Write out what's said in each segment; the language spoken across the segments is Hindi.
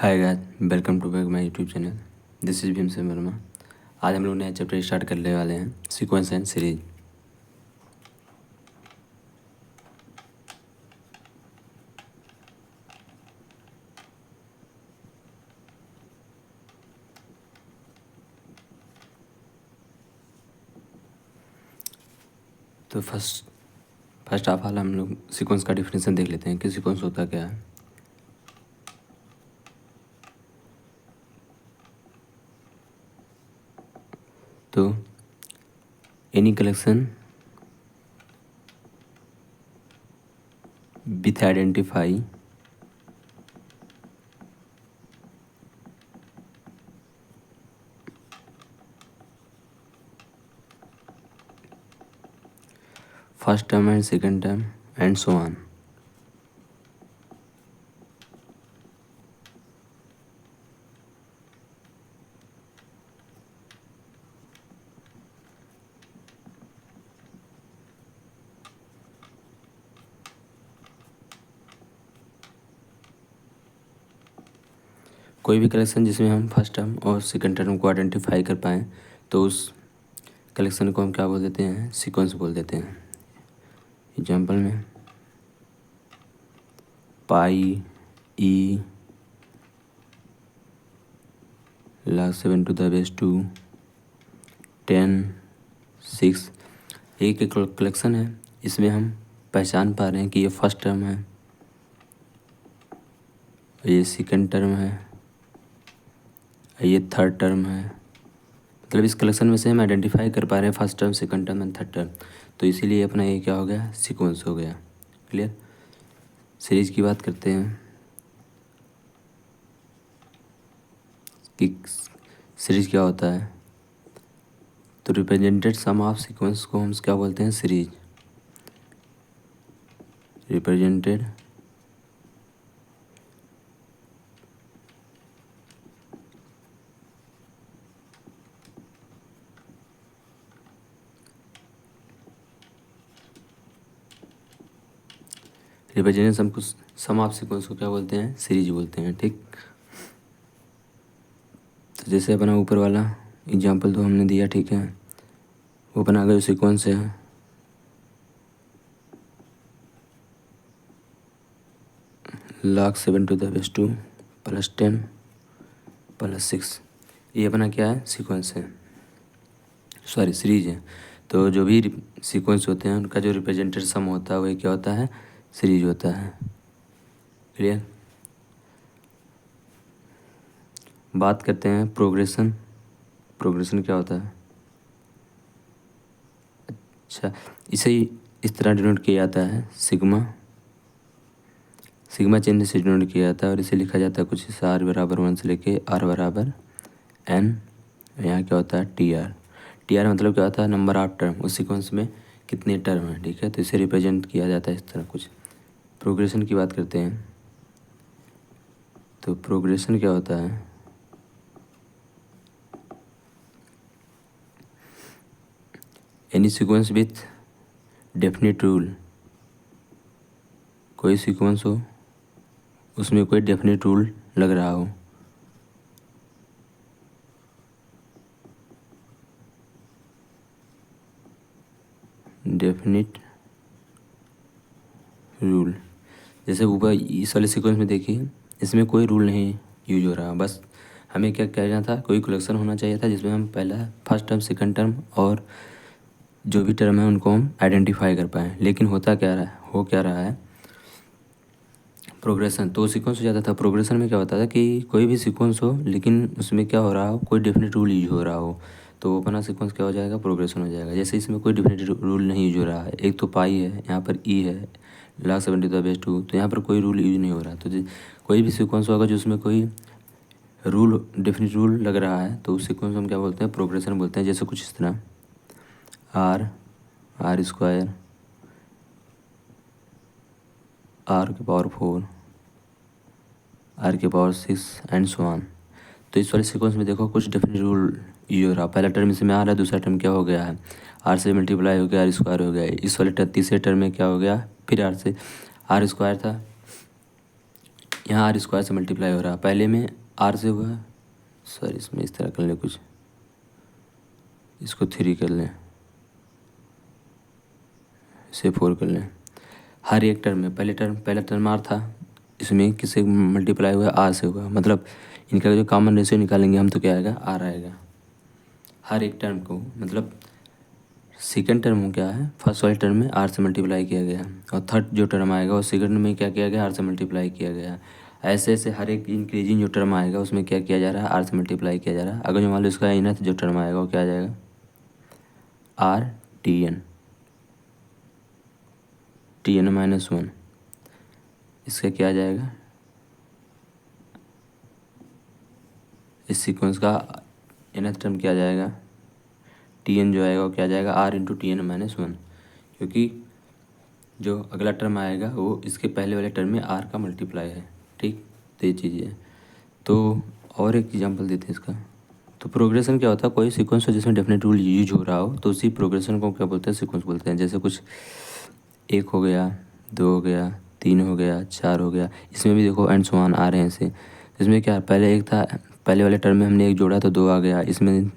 Hi guys, welcome to back my YouTube channel. This is Bhimsen Verma. आज हम लोग नया चैप्टर स्टार्ट करने वाले हैं, सीक्वेंस एंड सीरीज। तो फर्स्ट ऑफ ऑल हम लोग सीक्वेंस का डिफिनेशन देख लेते हैं कि सीक्वेंस होता क्या है। तो any collection with identify first term and second term and so on. कोई भी कलेक्शन जिसमें हम फर्स्ट टर्म और सेकंड टर्म को आइडेंटिफाई कर पाएँ तो उस कलेक्शन को हम क्या बोल देते हैं, सीक्वेंस बोल देते हैं। एग्जाम्पल में पाई ई log 7 to the base 2 10 6 एक कलेक्शन है। इसमें हम पहचान पा रहे हैं कि ये फर्स्ट टर्म है, ये सेकंड टर्म है, ये थर्ड टर्म है। मतलब इस कलेक्शन में से हम आइडेंटिफाई कर पा रहे हैं first term, second term and third term. तो इसीलिए अपना ये क्या हो गया, सीक्वेंस हो गया। क्लियर। सीरीज की बात करते हैं कि सीरीज क्या होता है। तो रिप्रेजेंटेड सम ऑफ सीक्वेंस को हम क्या बोलते हैं, series. Represented represented sum of sequence को क्या बोलते हैं, सीरीज बोलते हैं। ठीक। तो जैसे अपना ऊपर वाला एग्जाम्पल तो हमने दिया, ठीक है। वो अपना अगर सीक्वेंस है log 7 to the base 2 plus 10 plus 6, ये अपना क्या है, सीक्वेंस है, सॉरी सीरीज है। तो जो भी सीक्वेंस होते हैं उनका जो रिप्रेजेंटेड सम होता है वही क्या होता है, सीरीज होता है। क्लियर। बात करते हैं प्रोग्रेशन। प्रोग्रेशन क्या होता है। अच्छा, इसे इस तरह डिनोट किया जाता है, सिग्मा चिन्ह से डिनोट किया जाता है और इसे लिखा जाता है कुछ इस r बराबर 1 से लेके r बराबर n। यहाँ क्या होता है, टी आर मतलब क्या होता है, नंबर ऑफ टर्म। उस सीक्वेंस में कितने टर्म है, ठीक है। तो इसे रिप्रेजेंट किया जाता है इस तरह कुछ। प्रोग्रेशन की बात करते हैं। तो प्रोग्रेशन क्या होता है, any sequence with definite rule. कोई सीक्वेंस हो उसमें कोई डेफिनेट रूल लग रहा हो। डेफिनेट रूल, जैसे ऊपर इस वाले सीक्वेंस में देखिए, इसमें कोई रूल नहीं यूज हो रहा। बस हमें क्या कहना था, कोई कलेक्शन होना चाहिए था जिसमें हम पहला फर्स्ट टर्म, सेकंड टर्म और जो भी टर्म है उनको हम आइडेंटिफाई कर पाएँ। लेकिन होता क्या रहा है, हो क्या रहा है, प्रोग्रेशन। तो सीक्वेंस हो जाता था। प्रोग्रेशन में क्या होता था कि कोई भी सीक्वेंस हो लेकिन उसमें क्या हो रहा हो, कोई डेफिनेट रूल यूज हो रहा हो, तो अपना सीक्वेंस क्या हो जाएगा, प्रोग्रेशन हो जाएगा। जैसे इसमें कोई डेफिनेट रूल नहीं यूज हो रहा है। एक तो पाई है, यहाँ पर ई है, log 7 to the base 2, तो यहाँ पर कोई रूल यूज नहीं हो रहा। तो कोई भी सीक्वेंस होगा जो उसमें कोई रूल, डेफिनेट रूल लग रहा है, तो उस सीक्वेंस हम क्या बोलते हैं, प्रोग्रेशन बोलते हैं। जैसे कुछ इस तरह r स्क्वायर r के पावर 4 r के पावर 6 एंड सो ऑन। तो इस वाले सीक्वेंस में देखो कुछ डेफिनेट रूल यूज हो रहा। पहला टर्म इसमें आ रहा है, दूसरा टर्म क्या हो गया है, r से मल्टीप्लाई हो गया, r स्क्वायर हो गया। इस वाले तीसरे टर्म में क्या हो गया, फिर r से r स्क्वायर था, यहाँ आर स्क्वायर से मल्टीप्लाई हो रहा है, पहले में आर से हुआ है, सॉरी इसमें इस तरह कर लें, कुछ इसको 3 कर लें, इसे 4 कर लें। हर एक टर्म में पहला टर्म आर था, इसमें किससे मल्टीप्लाई हुआ, आर से हुआ, मतलब इनका जो कॉमन रेशियो निकालेंगे हम तो क्या आएगा, आर आएगा हर एक टर्म को। मतलब सेकेंड टर्म क्या है, फर्स्ट वाले टर्म में आर से मल्टीप्लाई किया गया, और थर्ड जो टर्म आएगा वो सेकंड में क्या किया गया, आर से मल्टीप्लाई किया गया। ऐसे ऐसे हर एक इंक्रीजिंग जो टर्म आएगा उसमें क्या किया जा रहा है, आर से मल्टीप्लाई किया जा रहा है। अगर जो मान लो इसका इनथ जो टर्म आएगा वो क्या आ जाएगा, आर टी एन -1, इसका क्या आ जाएगा, इस सीक्वेंस का nth टर्म क्या आ जाएगा, टी एन जो आएगा वो क्या आ जाएगा, आर इंटू टी एन -1, क्योंकि जो अगला टर्म आएगा वो इसके पहले वाले टर्म में आर का मल्टीप्लाई है। ठीक, तो ये चीज़ है। तो और एक एग्जांपल देते हैं इसका। तो प्रोग्रेशन क्या होता है, कोई सीक्वेंस हो जिसमें डेफिनेट रूल यूज हो रहा हो तो उसी प्रोग्रेशन को क्या बोलते हैं, सीक्वेंस बोलते हैं। जैसे कुछ 1 हो गया, 2 हो गया, 3 हो गया, 4 हो गया, इसमें भी देखो एंड सो ऑन आ रहे हैं ऐसे। इसमें क्या पहले एक था, पहले वाले टर्म में हमने 1 जोड़ा तो 2 आ गया, इसमें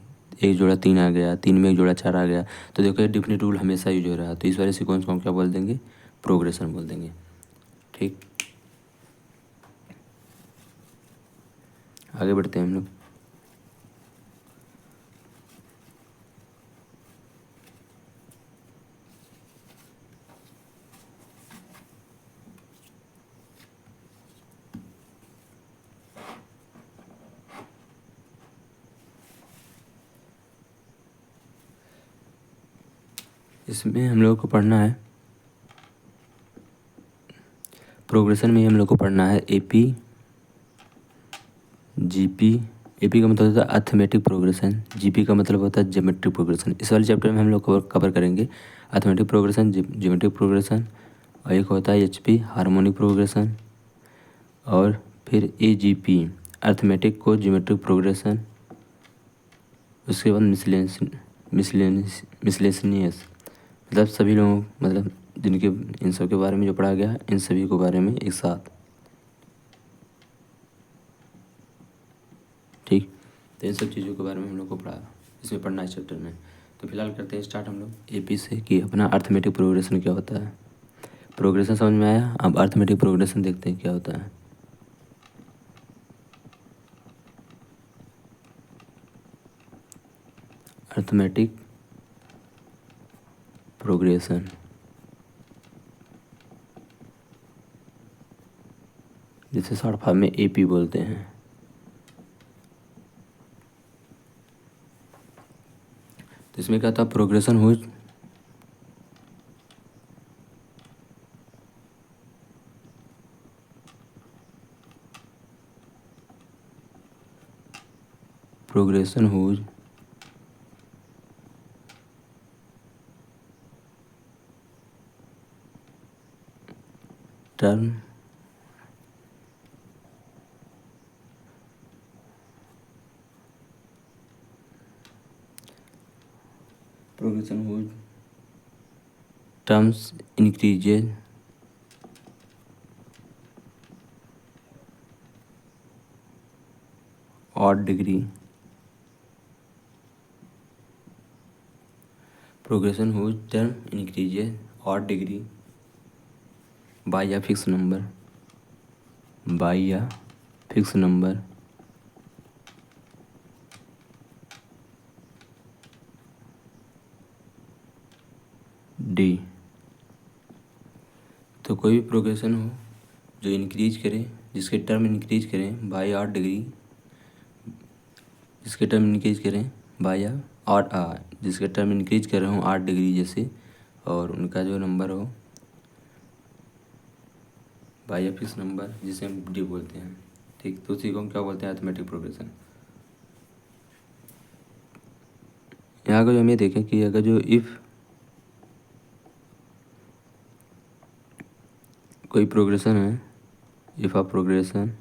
1 जोड़ा 3 आ गया, 3 में 1 जोड़ा 4 आ गया। तो देखो ये डेफिनेट रूल हमेशा यूज हो रहा है, तो इस वाले सीक्वेंस को हम क्या बोल देंगे, प्रोग्रेशन बोल देंगे। ठीक, आगे बढ़ते हैं हम लोग। इसमें हम लोग को पढ़ना है, प्रोग्रेशन में हम लोग को पढ़ना है एपी, जीपी। एपी का मतलब होता है अर्थमेटिक प्रोग्रेशन, जीपी का मतलब होता है ज्योमेट्रिक प्रोग्रेशन। इस वाले चैप्टर में हम लोग कवर करेंगे अर्थमेटिक प्रोग्रेशन, ज्योमेट्रिक प्रोग्रेशन, और एक होता है एचपी हार्मोनिक प्रोग्रेशन, और फिर एजीपी अर्थमेटिक को ज्योमेट्रिक प्रोग्रेशन। उसके बाद मिसलेनियस मतलब सभी लोगों, मतलब जिनके इन सब के बारे में जो पढ़ा गया है, इन सभी के बारे में एक साथ। ठीक, तो इन सब चीज़ों के बारे में हम लोग को पढ़ा, इसमें पढ़ना है चैप्टर में। तो फिलहाल करते हैं स्टार्ट हम लोग एपी से, कि अपना अर्थमेटिक प्रोग्रेशन क्या होता है। प्रोग्रेशन समझ में आया, अब अर्थमेटिक प्रोग्रेशन देखते हैं क्या होता है। अर्थमेटिक प्रोग्रेशन जिसे शॉर्ट फॉर्म में एपी बोलते हैं। तो इसमें क्या था, प्रोग्रेशन हुई term terms increases odd degree, progression whose term increases odd degree by a fixed number, d। तो कोई भी प्रोग्रेशन हो जो इंक्रीज करे, जिसके टर्म इंक्रीज करें बाय 8 डिग्री, जिसके टर्म इंक्रीज करें बाय 8, जिसके टर्म इंक्रीज कर रहे हो 8 डिग्री जैसे, और उनका जो नंबर हो बाय फिक्स नंबर जिसे हम डी बोलते हैं। ठीक, तो उसी को हम क्या बोलते हैं, अर्थमेटिक प्रोग्रेशन। यहाँ का जो हम ये देखें कि अगर जो इफ़ कोई प्रोग्रेशन है, if a progression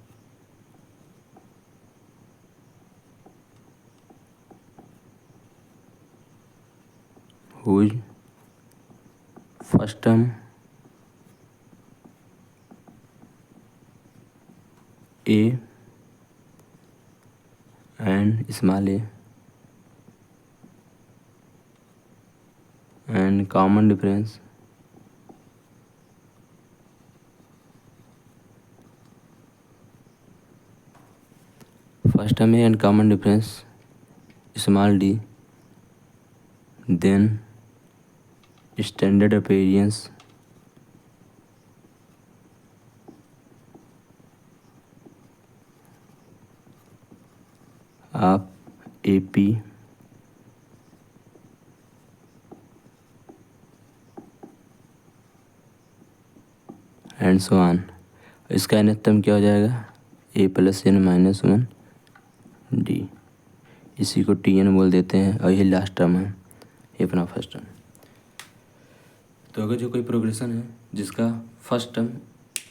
whose first term a and small a and common difference first term a and common difference small d, then standard appearance of AP and so on. इसका nth टर्म क्या हो जाएगा, A + n - 1 D, इसी को TN बोल देते हैं और ये लास्ट टर्म है, ये अपना फर्स्ट टर्म। तो अगर जो कोई प्रोग्रेशन है जिसका फर्स्ट टर्म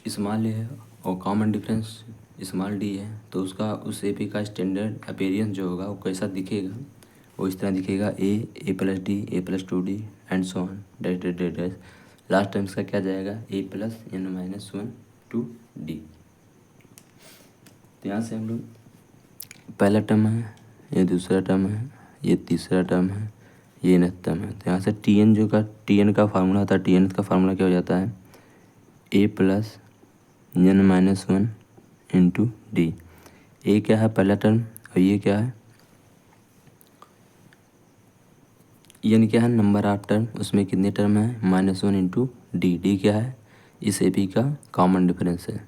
स्मॉल ए है और कॉमन डिफरेंस स्मॉल डी है, तो उसका उस AP का स्टैंडर्ड अपीयरेंस जो होगा वो कैसा दिखेगा, वो इस तरह दिखेगा A + D, A + 2D and so on dash dash dash dash. Last term इसका क्या जाएगा, A + n - 1 to D। तो यहाँ से हम लोग पहला टर्म है, ये दूसरा टर्म है, ये तीसरा टर्म है, ये nth टर्म है। तो यहाँ से TN का फार्मूला होता है, TN का फार्मूला क्या हो जाता है, A + n - 1 इंटू D। ए क्या है पहला टर्म और ये क्या है, n क्या है नंबर ऑफ टर्म, उसमें कितने टर्म है, -1 इंटू D। D क्या है, इस AP का कॉमन डिफरेंस है।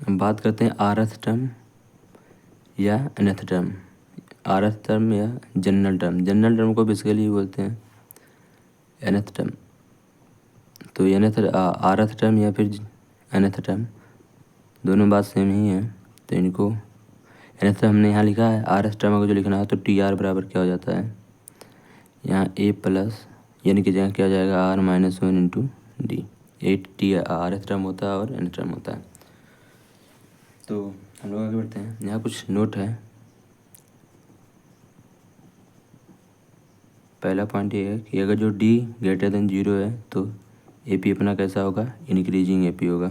हम बात करते हैं rth टर्म या nth टर्म। rth टर्म या जनरल टर्म को बेसिकली बोलते हैं nth टर्म। तो rth टर्म या फिर nth टर्म दोनों बात सेम ही है। तो इनको nth हमने यहाँ लिखा है, rth टर्म अगर जो लिखना है तो TR बराबर क्या हो जाता है, यहाँ A प्लस यानी कि जगह क्या हो जाएगा R - 1 into D। 8T rth term होता है और nth टर्म होता है। तो हम लोग आगे बढ़ते हैं, यहाँ कुछ नोट है। पहला पॉइंट ये है कि अगर जो D > 0 है तो AP अपना कैसा होगा, इंक्रीजिंग AP होगा,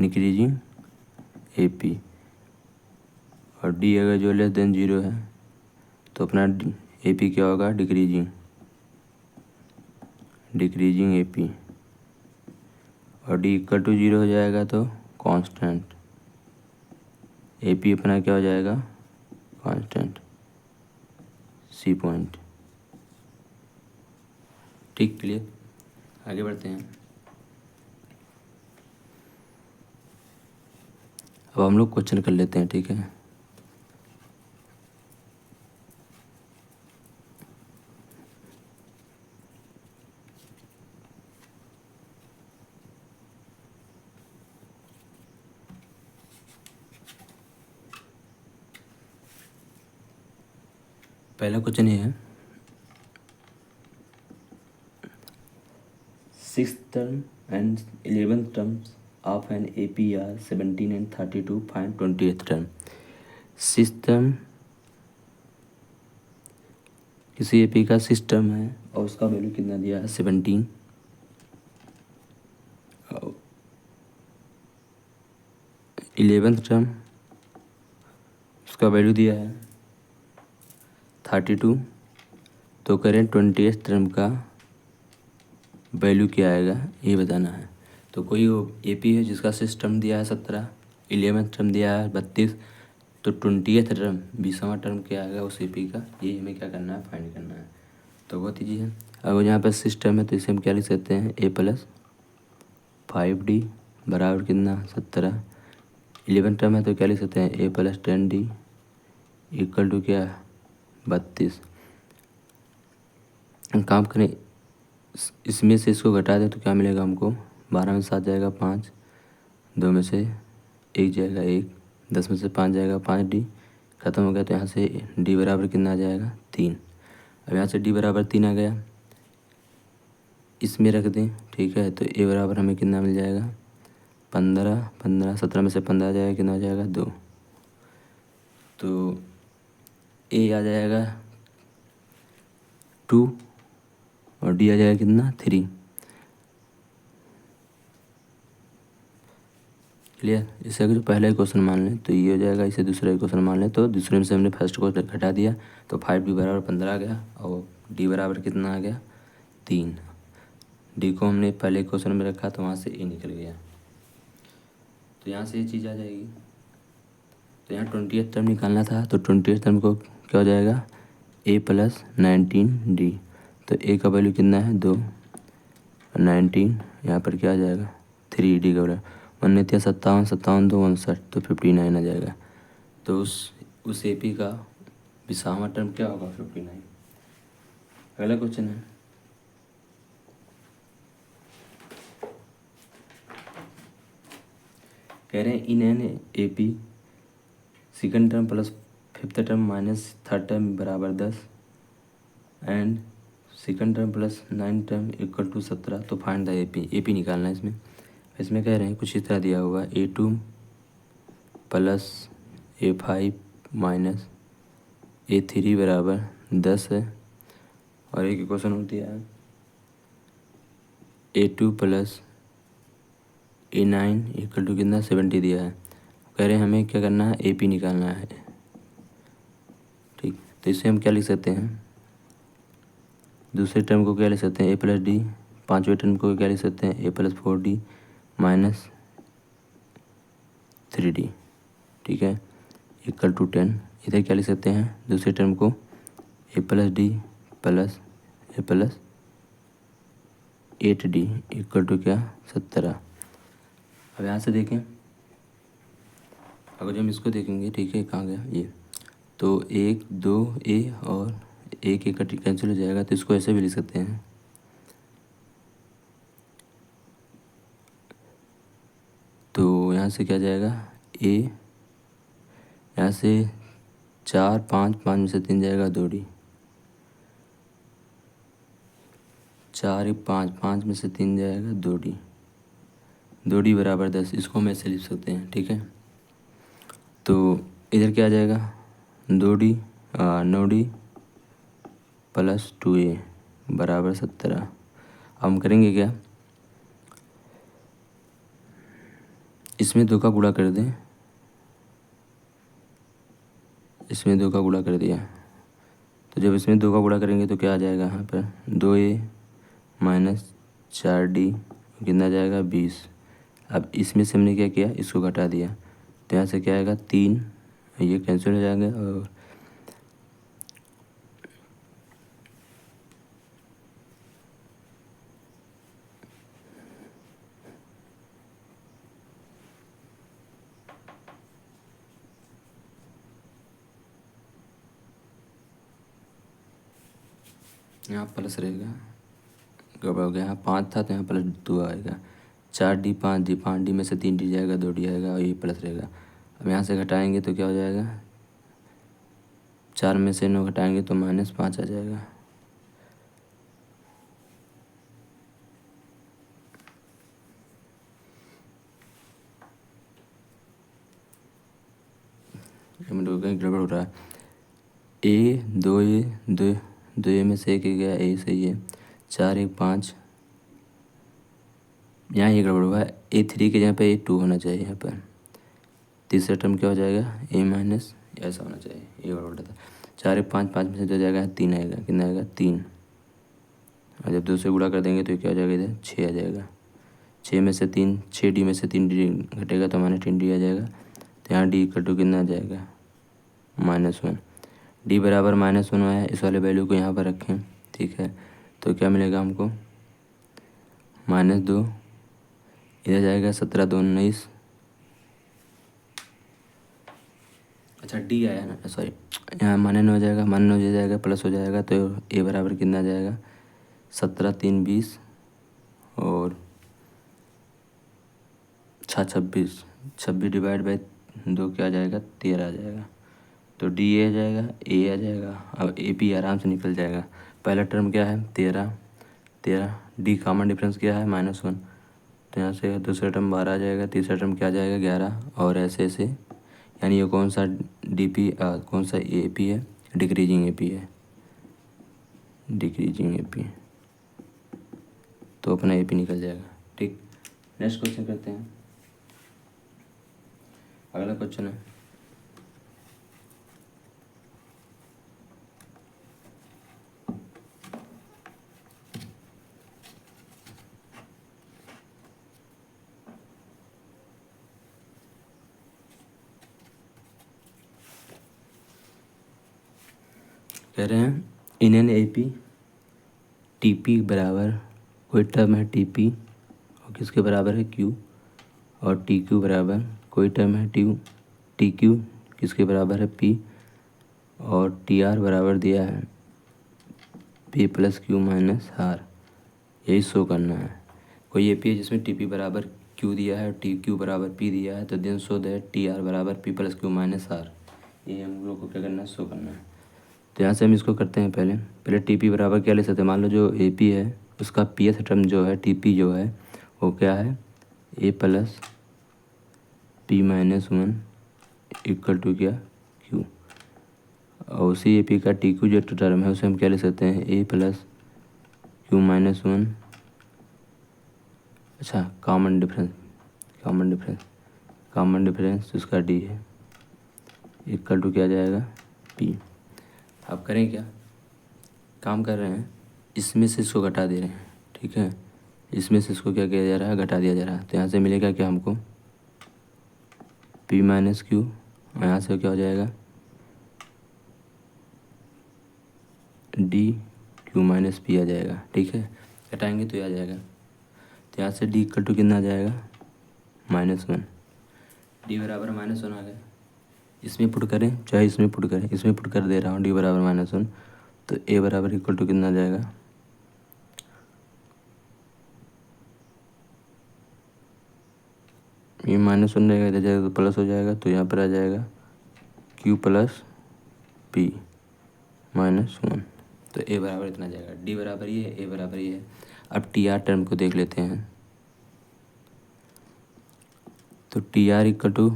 इंक्रीजिंग AP। और D अगर जो <0 है तो अपना AP क्या होगा, डिक्रीजिंग AP। और D = 0 हो जाएगा तो कांस्टेंट, AP अपना क्या हो जाएगा, कांस्टेंट, C पॉइंट। ठीक, क्लियर। आगे बढ़ते हैं। अब हम लोग क्वेश्चन कर लेते हैं, ठीक है। पहला क्वेश्चन ये है, 6th term and 11th terms of an AP are 17 and 32, find 20th term. 6th term किसी AP का 6th टर्म है और उसका वैल्यू कितना दिया है, 17। 11th टर्म उसका वैल्यू दिया है 32। तो करेंट 20th टर्म का वैल्यू क्या आएगा ये बताना है। तो कोई AP है जिसका 6th टर्म दिया है 17, 11th टर्म दिया है 32, तो 20th टर्म 20वां टर्म क्या आएगा उस AP का, ये हमें क्या करना है, फाइंड करना है। तो बहुत ईजी है। अगर यहाँ पर 6 टर्म है तो इसे हम क्या लिख सकते हैं, A + 5D बराबर कितना, 17। 11 टर्म है तो क्या लिख सकते हैं, A + 10D = क्या, 32। हम काम करें, इसमें से इसको घटा दें तो क्या मिलेगा हमको, 12 में 7 जाएगा 5, 2 में से 1 जाएगा 1, 10 में से 5 जाएगा 5D, ख़त्म हो गया। तो यहाँ से D बराबर कितना आ जाएगा, 3। अब यहाँ से D बराबर 3 आ गया, इसमें रख दें, ठीक है। तो A बराबर हमें कितना मिल जाएगा, 15, 15, 17 में से 15 जाएगा, कितना आ जाएगा, 2। तो A आ जाएगा 2 और डी आ जाएगा कितना 3। क्लियर। इससे अगर जो पहला क्वेश्चन मान लें तो ये हो जाएगा, इसे दूसरा क्वेश्चन मान लें तो दूसरे में से हमने फर्स्ट को घटा दिया तो 5d बराबर 15 आ गया और डी बराबर कितना आ गया 3। डी को हमने पहले क्वेश्चन में रखा तो वहाँ से ए निकल गया, तो यहाँ से ये चीज़ आ जाएगी। तो यहाँ 20th टर्म निकालना था तो 20th टर्म को क्या हो जाएगा a प्लस 19d। तो a का वैल्यू कितना है 2 और 19 यहाँ पर क्या आ जाएगा 3d का बराबर 19 57 57 2 59 तो 59 आ जाएगा। तो उस AP का विसामा टर्म क्या होगा 59। अगला क्वेश्चन है कह रहे हैं in an AP second term plus fifth term minus third term बराबर 10 and second term plus 9 term equal to 17। तो फाइंड द AP निकालना है इसमें कह रहे हैं कुछ इस तरह दिया होगा A2 plus A5 minus A3 बराबर 10 है और एक क्वेश्चन और दिया है A2 plus A9 equal to कितना 70 दिया है। कह रहे हैं हमें क्या करना है AP निकालना है। ठीक, तो इससे हम क्या लिख सकते हैं दूसरे टर्म को क्या लिख सकते हैं A प्लस डी, पाँचवें टर्म को क्या लिख सकते हैं A plus 4d minus 3d। ठीक है, इक्वल टू 10। इधर क्या लिख सकते हैं दूसरे टर्म को A plus d plus A plus 8d equal to क्या 17। अब यहाँ से देखें अगर हम इसको देखेंगे, ठीक है कहाँ गया ये, तो 1 2 A और 1 कैंसिल हो जाएगा तो इसको ऐसे भी लिख सकते हैं तो यहाँ से क्या जाएगा A, यहाँ से 4 5 5 में से 3 जाएगा 2d, 4 5 5 में से 3 जाएगा 2d बराबर 10। इसको हम ऐसे लिख सकते हैं। ठीक है, तो इधर क्या आ जाएगा 2d 9d प्लस 2a बराबर 17। अब हम करेंगे क्या इसमें 2 का गुणा कर दें, इसमें 2 का गुणा कर दिया तो जब इसमें 2 का गुणा करेंगे तो क्या आ जाएगा यहाँ पर 2a माइनस 4d कितना आ जाएगा 20। अब इसमें से हमने क्या किया इसको घटा दिया तो यहाँ से क्या आएगा 3, ये कैंसिल हो जाएगा और यहाँ प्लस रहेगा, गड़बड़ हो गया। यहाँ 5 था तो यहाँ प्लस 2 आएगा, 4d 5d 5d में से 3d जाएगा 2d आएगा और ये प्लस रहेगा। अब यहाँ से घटाएंगे तो क्या हो जाएगा 4 में से 9 घटाएंगे तो -5 आ जाएगा। गड़बड़ हो रहा है। A 2 में से 1 गया A सही है, 4 1 5, यहाँ ये गड़बड़ हुआ है A3 के जगह पे A2 होना चाहिए। यहाँ पर तीसरा टर्म क्या हो जाएगा A माइनस ऐसा होना चाहिए, ये गड़बड़ था। 4 1 5 5 में से जो जाएगा 3 आएगा, कितना आएगा 3 और जब 2 से गुणा कर देंगे तो क्या हो जाएगा इधर 6 आ जाएगा। 6 में से 3 6d में से 3d घटेगा तो -3d आ जाएगा। तो यहाँ d इक्वल टू कितना आ जाएगा -1। d बराबर -1 आया, इस वाले वैल्यू को यहाँ पर रखें। ठीक है, तो क्या मिलेगा हमको -2, इधर जाएगा 17 2 19। अच्छा डी आया ना, सॉरी यहाँ -9 हो जाएगा, -9 हो जाएगा प्लस हो जाएगा तो ए बराबर कितना आ जाएगा 17 3 20 और 26 डिवाइड बाई 2 क्या आ जाएगा 13 आ जाएगा। तो डी आ जाएगा ए आ जाएगा। अब ए पी आराम से निकल जाएगा। पहला टर्म क्या है 13 डी कॉमन डिफरेंस क्या है -1 तो यहाँ से दूसरा टर्म 12 आ जाएगा, तीसरा टर्म क्या आ जाएगा 11 और ऐसे ऐसे, यानी ये कौन सा कौन सा ए पी है डिक्रीजिंग ए पी है, डिक्रीजिंग ए पी। तो अपना ए पी निकल जाएगा। ठीक, नेक्स्ट क्वेश्चन करते हैं। अगला क्वेश्चन है कह रहे हैं in an A P t p बराबर कोई टर्म है टी पी और किसके बराबर है क्यू, और टी क्यू बराबर कोई टर्म है टी क्यू किसके बराबर है पी, और टी आर बराबर दिया है p plus Q minus r. यही शो करना है। कोई ए पी है जिसमें टी पी बराबर क्यू दिया है और टी क्यू बराबर पी दिया है, तो then show that t r बराबर p plus Q minus r. ये हम लोग को क्या करना है, शो करना है। तो यहाँ से हम इसको करते हैं। पहले टी पी बराबर क्या ले सकते हैं, मान लो जो ए पी है उसका पी एस टर्म जो है टी पी जो है वो क्या है a plus p minus one equal to क्या क्यू, और उसी ए पी का टी क्यू जो टर्म है उसे हम क्या ले सकते हैं a plus Q minus one, अच्छा कॉमन डिफरेंस उसका डी है इक्वल टू क्या आ जाएगा पी। अब करें क्या, काम कर रहे हैं इसमें से इसको घटा दे रहे हैं। ठीक है, इसमें से इसको क्या किया जा रहा है, घटा दिया जा रहा है। तो यहाँ से मिलेगा क्या हमको पी माइनस क्यू, और यहाँ से क्या हो जाएगा डी क्यू माइनस पी आ जाएगा। ठीक है, घटाएंगे तो ये आ जाएगा। तो यहाँ से डी इक्वल टू कितना आ जाएगा -1, डी बराबर -1 आ गया। इसमें पुट करें चाहे इसमें पुट करें, इसमें पुट कर दे रहा हूँ डी बराबर -1, तो ए बराबर इक्वल टू कितना आ जाएगा ये -1 रहेगा, इधर जाएगा तो प्लस हो जाएगा, तो यहाँ पर आ जाएगा क्यू प्लस पी -1, तो ए बराबर इतना आ जाएगा। डी बराबर ये है, ए बराबर ये है। अब टी आर टर्म को देख लेते हैं। तो t r equal to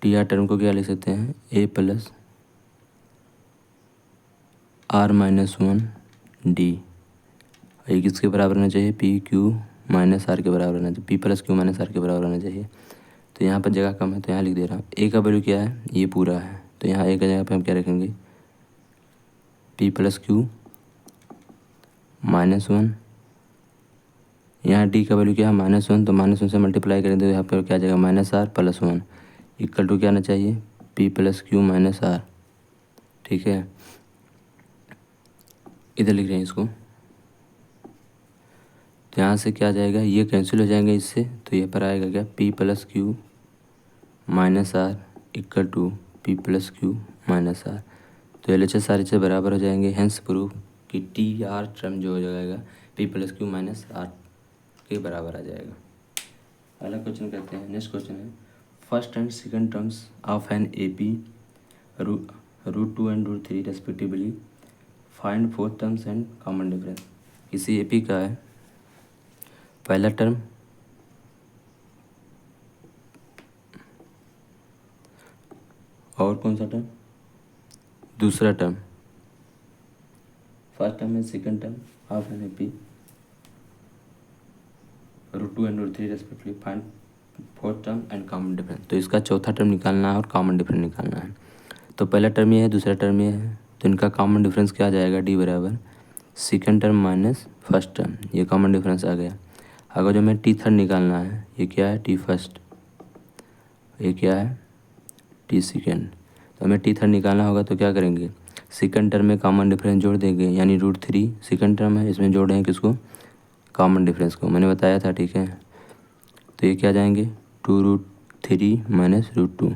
t are term को क्या लिख सकते हैं ए प्लस आर -1 डी, ये किसके बराबर होना चाहिए पी क्यू माइनस आर के बराबर होना चाहिए, p plus Q minus are के बराबर होना चाहिए। तो यहाँ पर जगह कम है तो यहाँ लिख दे रहा हूँ। ए का वैल्यू क्या है ये पूरा है, तो यहाँ ए का जगह पे हम क्या रखेंगे पी प्लस क्यू -1, यहाँ डी का वैल्यू क्या है -1, तो -1 से मल्टीप्लाई करें तो यहाँ पर क्या आ जाएगा -r + 1 इक्वल टू क्या आना चाहिए p plus Q minus r. ठीक है, इधर लिख रहे हैं इसको। तो यहाँ से क्या आ जाएगा ये कैंसिल हो जाएंगे इससे, तो ये पर आएगा क्या P plus Q minus R equal to P plus Q minus R. तो L H S R H S बराबर हो जाएंगे, हेंस प्रूफ कि टी आर टर्म जो हो जाएगा P plus Q minus are के बराबर आ जाएगा। अगला क्वेश्चन करते हैं। नेक्स्ट क्वेश्चन है first and second terms of an A P √2 and √3 respectively, find fourth terms and common difference. किसी ए पी का है पहला टर्म और कौन सा टर्म दूसरा term, first term and second term of an A P √2 and √3 respectively, find fourth term and common difference. तो इसका चौथा टर्म निकालना है और कॉमन डिफरेंस निकालना है। तो पहला टर्म ये है, दूसरा टर्म ये है, तो इनका कॉमन डिफरेंस क्या आ जाएगा डी बराबर second term minus first term, ये कॉमन डिफरेंस आ गया। अगर जो हमें टी थर्ड निकालना है, ये क्या है टी फर्स्ट, ये क्या है टी सेकेंड। तो हमें टी थर्ड निकालना होगा तो क्या करेंगे सेकंड टर्म में कॉमन डिफरेंस जोड़ देंगे, यानी √3 सेकंड टर्म है, इसमें जोड़ देंगे किसको कॉमन डिफरेंस को, मैंने बताया था। ठीक है, तो ये क्या आ जाएंगे 2√3 माइनस √2,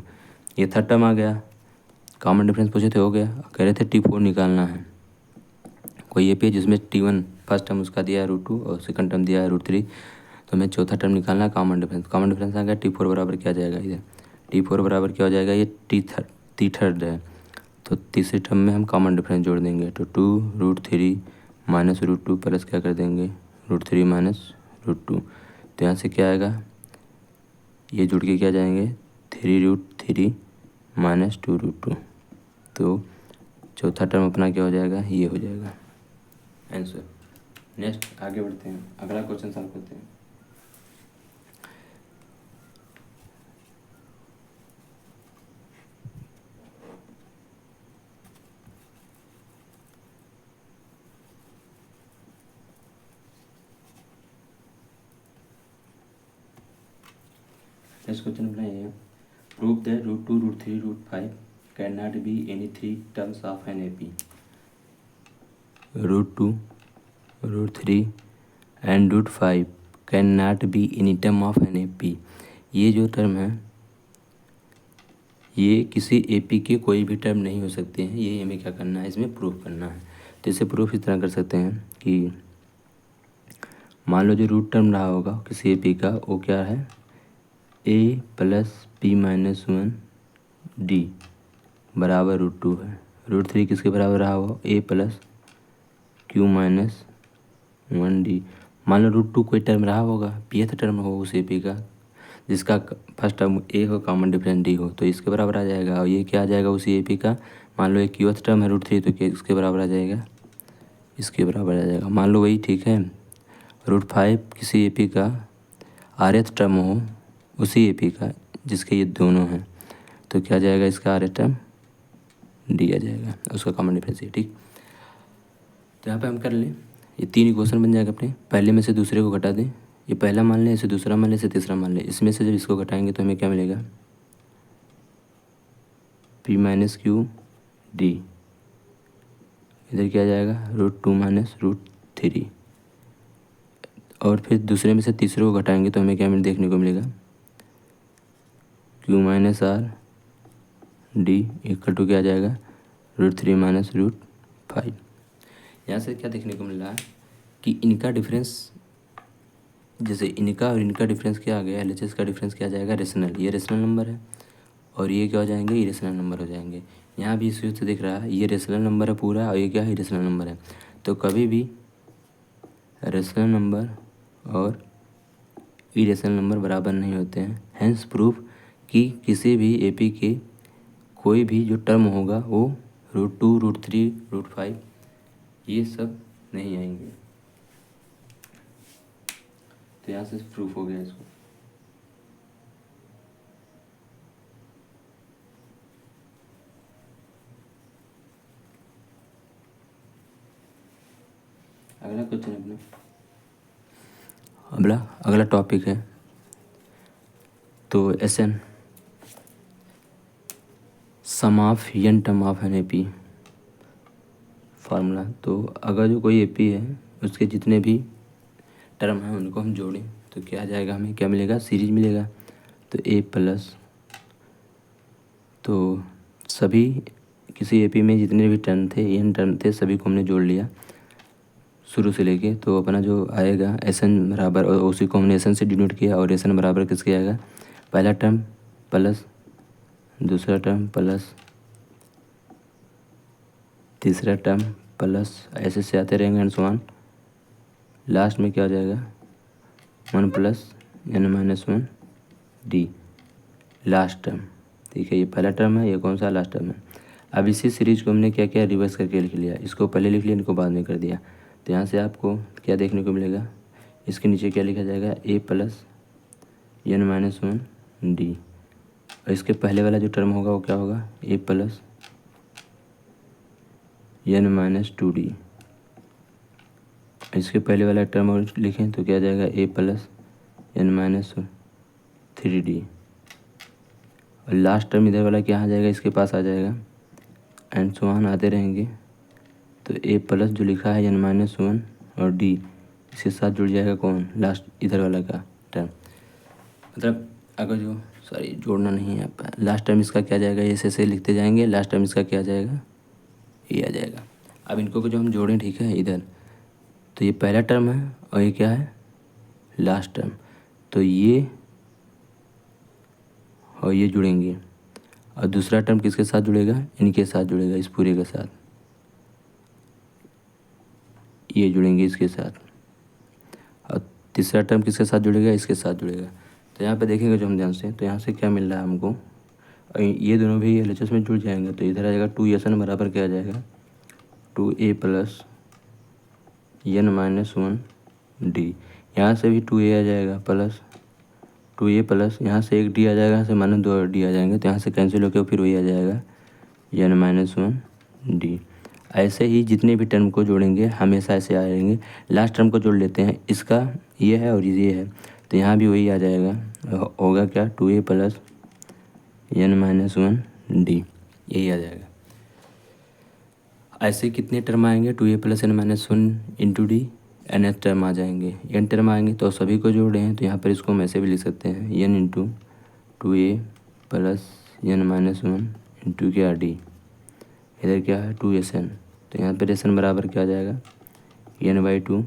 ये थर्ड टर्म आ गया। कॉमन डिफरेंस पूछे थे हो गया, कह रहे थे टी4 निकालना है। कोई ये पेज जिसमें टी1 फर्स्ट टर्म उसका दिया है √2 और सेकंड टर्म दिया है √3, तो हमें चौथा टर्म निकालना है कॉमन डिफरेंस। कॉमन डिफरेंस आ गया टी4 बराबर क्या आ जाएगा इधर टी4 बराबर क्या हो जाएगा ये टी थर्ड है, तो तीसरे टर्म में हम कॉमन डिफरेंस जोड़ देंगे, तो 2√3 माइनस √2 प्लस क्या कर देंगे √3 माइनस √2। तो यहाँ से क्या आएगा ये जुड़ के क्या जाएंगे 3√3 माइनस 2√2, तो चौथा टर्म अपना क्या हो जाएगा ये हो जाएगा आंसर। नेक्स्ट आगे बढ़ते हैं, अगला क्वेश्चन सॉल्व करते हैं। नेक्स्ट क्वेश्चन अपना ये है, prove that √2, √3, √5 can not be any three terms of an AP। √2, √3 and √5 can not be any term of an AP। ये जो टर्म है ये किसी AP के कोई भी टर्म नहीं हो सकते हैं। ये हमें क्या करना है, इसमें प्रूफ करना है। तो इसे प्रूफ इस तरह कर सकते हैं कि मान लो जो रूट टर्म रहा होगा किसी AP का वो क्या है, A + P - 1 D बराबर √2 है। √3 किसके बराबर रहा हो, A + Q - 1 D। मान लो √2 कोई टर्म रहा होगा, pth टर्म हो उस AP का जिसका फर्स्ट टर्म A हो, कॉमन डिफरेंस D हो, तो इसके बराबर आ जाएगा। और ये क्या आ जाएगा उसी AP का, मान लो एक qth टर्म है √3 तो इसके बराबर आ जाएगा, इसके बराबर आ जाएगा। मान लो वही ठीक है, √5 किसी AP का rth टर्म हो उसी AP का जिसके ये दोनों हैं, तो क्या आ जाएगा, इसका rth टर्म D आ जाएगा, उसका कॉमन डिफरेंस है। ठीक, तो यहाँ पे हम कर लें, ये 3 इक्वेशन बन जाएगा अपने। पहले में से दूसरे को घटा दें, ये पहला मान लें, इसे दूसरा मान लें, इसे तीसरा मान लें। इसमें से जब इसको घटाएंगे तो हमें क्या मिलेगा, P - Q D। इधर क्या आ जाएगा, √2 - √3। और फिर दूसरे में से तीसरे को घटाएंगे तो हमें क्या देखने को मिलेगा, Q - R D = क्या आ जाएगा, √3 - √5। यहाँ से क्या देखने को मिल रहा है कि इनका डिफरेंस, जैसे इनका और इनका डिफरेंस क्या आ गया, LHS का डिफरेंस क्या आ जाएगा, रेशनल। ये रेशनल नंबर है और ये क्या हो जाएंगे, इरेशनल नंबर हो जाएंगे। यहाँ भी इस से दिख रहा है ये रेशनल नंबर है पूरा और ये क्या है, इरेशनल नंबर है। तो कभी भी रेशनल नंबर और इरेशनल नंबर बराबर नहीं होते हैं। हैंस प्रूफ कि किसी भी AP के कोई भी जो टर्म होगा वो √2, √3, √5 ये सब नहीं आएंगे। तो यहाँ से प्रूफ हो गया इसको। अगला क्वेश्चन अपना, अगला टॉपिक है तो SN sum of n term of an AP formula. तो अगर जो कोई AP है उसके जितने भी टर्म हैं उनको हम जोड़ें तो क्या आ जाएगा, हमें क्या मिलेगा, सीरीज मिलेगा। तो A+, तो सभी किसी AP में जितने भी टर्म थे, n टर्म थे, सभी को हमने जोड़ लिया शुरू से लेके। तो अपना जो आएगा SN बराबर, और उसी को हमने SN से डिनोट किया, और SN बराबर किसके आएगा, पहला टर्म प्लस दूसरा टर्म प्लस तीसरा टर्म प्लस, ऐसे से आते रहेंगे एंड सो ऑन। लास्ट में क्या हो जाएगा, 1 + n - 1 D लास्ट टर्म। ठीक है, ये पहला टर्म है, ये कौन सा लास्ट टर्म है। अब इसी सीरीज को हमने क्या किया, रिवर्स करके लिख लिया। इसको पहले लिख लिया, इनको बाद में कर दिया। तो यहाँ से आपको क्या देखने को मिलेगा, इसके नीचे क्या लिखा जाएगा, A + n - 1 D। और इसके पहले वाला जो टर्म होगा वो क्या होगा, A + n - 2D। इसके पहले वाला टर्म और लिखें तो क्या आ जाएगा, A + n - 3D। और लास्ट टर्म इधर वाला क्या आ जाएगा, इसके पास आ जाएगा एंड सो ऑन आते रहेंगे। तो A+ जो लिखा है n - 1 और D इसके साथ जुड़ जाएगा कौन, लास्ट इधर वाला का टर्म। मतलब अगर जो सॉरी जोड़ना नहीं है, लास्ट टर्म इसका क्या आ जाएगा, ऐसे लिखते जाएंगे, लास्ट टर्म इसका क्या आ जाएगा, ये आ जाएगा। अब इनको जो हम जोड़ें, ठीक है, इधर तो ये पहला टर्म है और ये क्या है, लास्ट टर्म। तो ये और ये जुड़ेंगे, और दूसरा टर्म किसके साथ जुड़ेगा, इनके साथ जुड़ेगा, इस पूरे के साथ, ये जुड़ेंगे इसके साथ। और तीसरा टर्म किसके साथ जुड़ेगा, इसके साथ जुड़ेगा। तो यहाँ पे देखेंगे जो हम ध्यान से, तो यहाँ से क्या मिल रहा है हमको, और ये दोनों भी LHS में जुड़ जाएंगे। तो इधर आ जाएगा 2SN बराबर क्या आ जाएगा, 2A + n minus one D. यहाँ से भी 2a आ जाएगा प्लस 2a प्लस यहाँ से एक d आ जाएगा, यहाँ से माइनस 2 d आ जाएंगे, तो यहाँ से कैंसिल होकर फिर वही आ जाएगा n माइनस वन डी। ऐसे ही जितने भी टर्म को जोड़ेंगे हमेशा ऐसे आएंगे। लास्ट टर्म को जोड़ लेते हैं, इसका ये है और ये है, तो यहाँ भी वही आ जाएगा, होगा क्या 2a plus n minus one D, यही आ जाएगा। ऐसे कितने टर्म आएंगे 2a plus n minus one into D, n term आ जाएंगे, n टर्म आएंगे तो सभी को जोड़े हैं, तो यहाँ पर इसको हम ऐसे भी लिख सकते हैं n into 2a plus n minus one into क्या डी, इधर क्या है 2SN, तो यहाँ पर SN बराबर क्या आ जाएगा n/2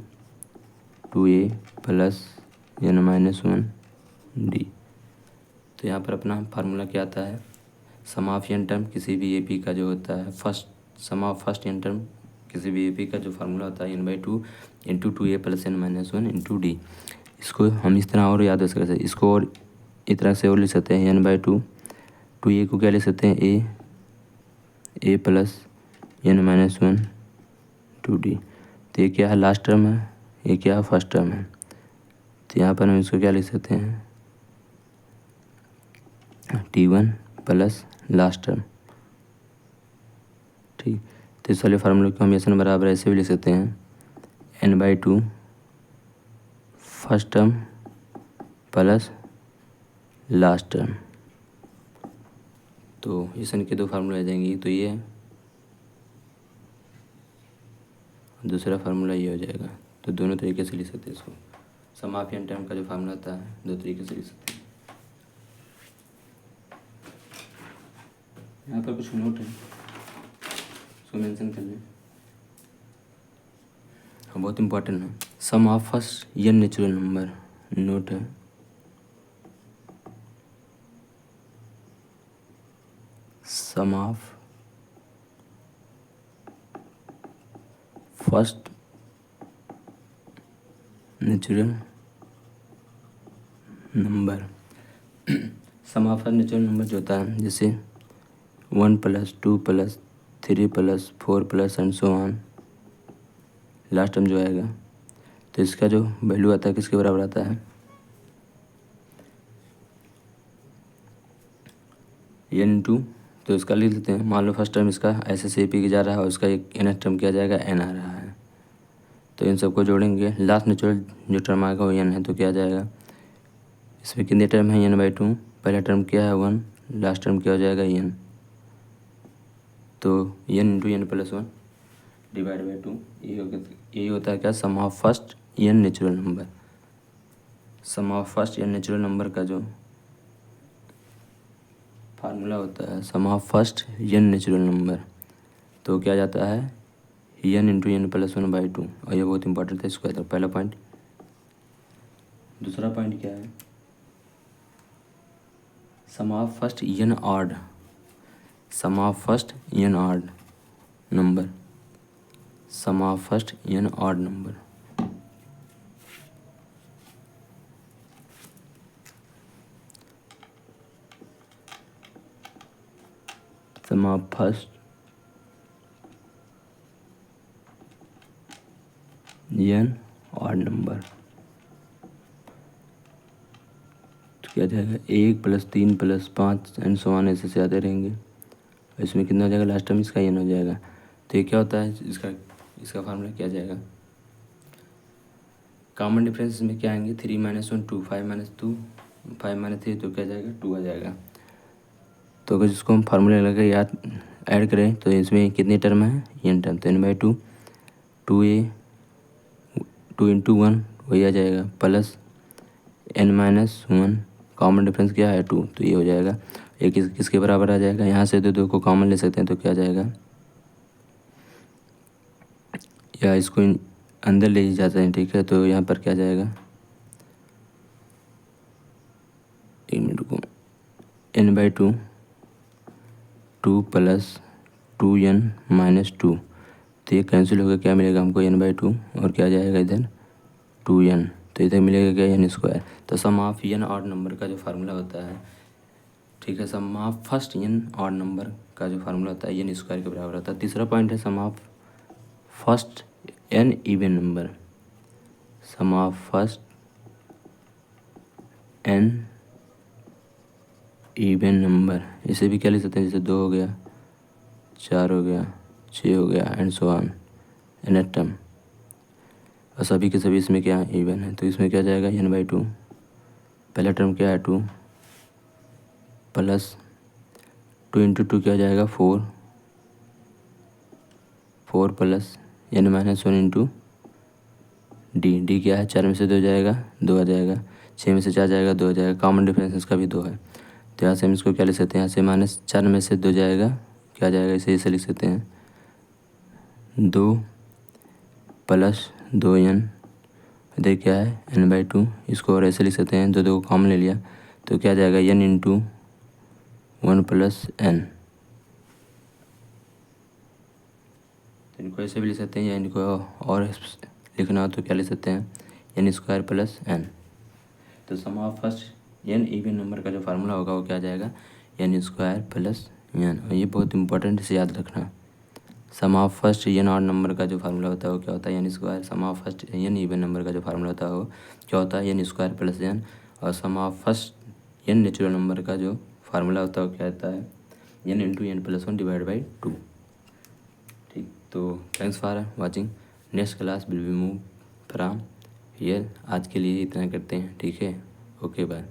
2a plus n minus one D. तो यहाँ पर अपना फार्मूला क्या आता है, सम ऑफ n टर्म किसी भी ए पी का जो होता है, sum of first n term किसी भी ए पी का जो फार्मूला होता है n/2 into 2a plus n minus one into D. इसको हम इस तरह और याद रख सकते हैं, इसको और इस तरह से और लिख सकते हैं n/2 2a को क्या लिख सकते हैं a plus n minus one two D. तो ये क्या है लास्ट टर्म है, ये क्या है फर्स्ट टर्म है, तो यहाँ पर हम इसको क्या लिख सकते हैं t1 प्लस लास्ट टर्म। ठीक, तो इस वाले फार्मूले को हम एन बराबर ऐसे भी लिख सकते हैं n/2 first term plus last term. तो एन के दो फार्मूले आ जाएंगे, तो ये दूसरा फार्मूला ये हो जाएगा। तो दोनों तरीके से लिख सकते हैं इसको, सम ऑफ n टर्म का जो फार्मूला आता है दो तरीके से लिख सकते हैं। यहाँ पर कुछ नोट है, उसको मेंशन कर लें, बहुत इंपॉर्टेंट है। Sum of first n natural number, note है sum of first natural number. Sum of first natural number जो होता है जैसे 1 plus 2 plus 3 plus 4 plus and so on, last term जो आएगा, तो इसका जो वैल्यू आता है किसके बराबर आता है n/2। तो इसका लिख लेते हैं, मान लो फर्स्ट टर्म इसका ऐसे से पी के जा रहा है और उसका एक n टर्म किया जाएगा n आ रहा है, तो इन सबको जोड़ेंगे, लास्ट नेचुरल जो टर्म आएगा वो n है, तो क्या आ जाएगा इसमें कितने टर्म है n/2, पहला टर्म क्या है 1, लास्ट टर्म क्या हो जाएगा n, तो n into n plus one divide by 2, यही होता है क्या sum of first n natural number. Sum of first n natural number का जो फार्मूला होता है sum of first n natural number, तो क्या जाता है n into n plus one by 2, और ये बहुत इंपॉर्टेंट है, इसको आता है पहला पॉइंट। दूसरा पॉइंट क्या है, sum of first n odd, sum of first n odd number, sum of first n odd number. Sum of first n odd number, तो क्या जाएगा 1 plus 3 plus 5 and so on, ऐसे से आते रहेंगे। इसमें कितना हो जाएगा लास्ट टाइम इसका n हो जाएगा। तो ये क्या होता है इसका फार्मूला क्या जाएगा, कॉमन डिफरेंस में क्या आएंगे 3 माइनस 1 2, 5 माइनस 2 5 माइनस 3, तो क्या जाएगा 2 आ जाएगा। तो अगर जिसको हम फार्मूला लगा याद ऐड करें तो इसमें कितने टर्म है n टर्म, तो n/2 2a 2 इंटू 1 वही आ जाएगा plus n minus one, common difference क्या है 2, तो ये हो जाएगा। एक किसके बराबर आ जाएगा, यहाँ से दो को कॉमन ले सकते हैं, तो क्या जाएगा, या इसको अंदर ले जाते हैं, ठीक है, तो यहाँ पर क्या जाएगा 1 मिनट को n/2 2 प्लस 2n माइनस 2, तो ये कैंसिल होकर क्या मिलेगा हमको n/2, और क्या जाएगा इधर 2n, तो इधर मिलेगा क्या n²। तो sum of n odd number का जो फार्मूला होता है, ठीक है, sum of first n odd number का जो फार्मूला होता है n² के बराबर होता है। तीसरा पॉइंट है sum of first n even number, sum of first n even number, इसे भी क्या लिख सकते हैं, जैसे 2 हो गया, 4 हो गया, 6 हो गया and so on nth term. और सभी के सभी इसमें क्या इवन है, तो इसमें क्या जाएगा n/2, पहला टर्म क्या है 2 प्लस 2 इंटू 2 क्या जाएगा 4, 4 प्लस n-1 इंटू डी क्या है, 4 में से 2 जाएगा 2 आ जाएगा, 6 में से 4 जाएगा 2 आ जाएगा, कॉमन डिफरेंस इसका भी 2 है, तो यहाँ से हम इसको क्या लिख सकते हैं, यहाँ से -4 में से 2 जाएगा, क्या जाएगा, इसे लिख सकते हैं 2 प्लस 2n, इधर क्या है n/2, इसको और ऐसे लिख सकते हैं, 2 को कॉमन ले लिया तो क्या जाएगा n इंटू 1 प्लस n, तो इनको ऐसे भी लिख सकते हैं, या इनको और लिखना हो तो क्या लिख सकते हैं n² प्लस n। तो sum of first n even number का जो फार्मूला होगा वो क्या जाएगा n² प्लस n, और ये बहुत इंपॉर्टेंट, इसे याद रखना। Sum of first n odd number का जो फार्मूला होता है वो क्या होता है n², sum of first n even number का जो फार्मूला होता है वो क्या होता है n² प्लस n, और sum of first n natural number का जो फार्मूला होता है वो क्या होता है n into n plus 1 divide by 2। ठीक, तो thanks for watching, next class will be move from here, आज के लिए इतना करते हैं, ठीक है, ओके बाय।